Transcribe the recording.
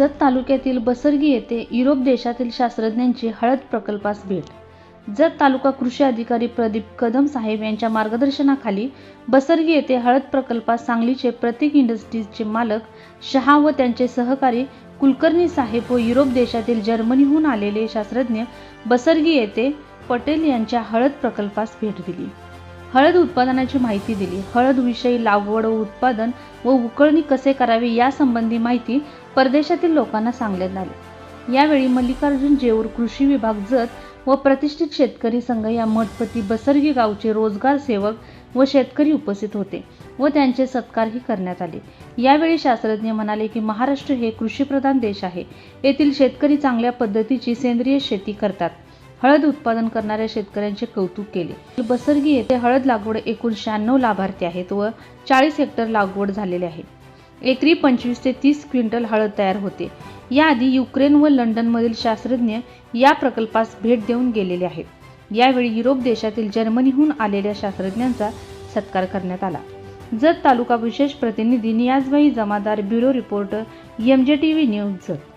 जत तालुक्यातील बसरगी येथे युरोप देशातील शास्त्रज्ञांची हळद प्रकल्पास भेट. जत तालुका कृषी अधिकारी प्रदीप कदम साहेब यांच्या मार्गदर्शनाखाली बसरगी येथे हळद प्रकल्पास सांगलीचे प्रतीक इंडस्ट्रीजचे मालक शहा व त्यांचे सहकारी कुलकर्णी साहेब व युरोप देशातील जर्मनीहून आलेले शास्त्रज्ञ बसरगी येथे पटेल यांच्या हळद प्रकल्पास भेट दिली. हळद उत्पादनाची माहिती दिली. हळद विषयी लागवड व उत्पादन व उकळणी कसे करावे यासंबंधी माहिती परदेशातील लोकांना सांगण्यात आली. यावेळी मल्लिकार्जुन जेऊर कृषी विभाग जत व प्रतिष्ठित शेतकरी संघ या मठपती बसरगी गावचे रोजगार सेवक व शेतकरी उपस्थित होते व त्यांचे सत्कारही करण्यात आले. यावेळी शास्त्रज्ञ म्हणाले की महाराष्ट्र हे कृषीप्रधान देश आहे. येथील शेतकरी चांगल्या पद्धतीची सेंद्रिय शेती करतात. हळद उत्पादन करणाऱ्या शेतकऱ्यांचे कौतुक केले. बसरगी येथे हळद लागवड एकूण 96 लाभार्थी आहेत व 40 हेक्टर लागवड झालेले आहे. एकरी 25 ते 30 क्विंटल हळद तयार होते. याआधी युक्रेन व लंडनमधील शास्त्रज्ञ या प्रकल्पास भेट देऊन गेलेले आहेत. यावेळी युरोप देशातील जर्मनीहून आलेल्या शास्त्रज्ञांचा सत्कार करण्यात आला. जत तालुका विशेष प्रतिनिधी Niyajbhai Jamadar, bureau reporter, MJTV news Jat.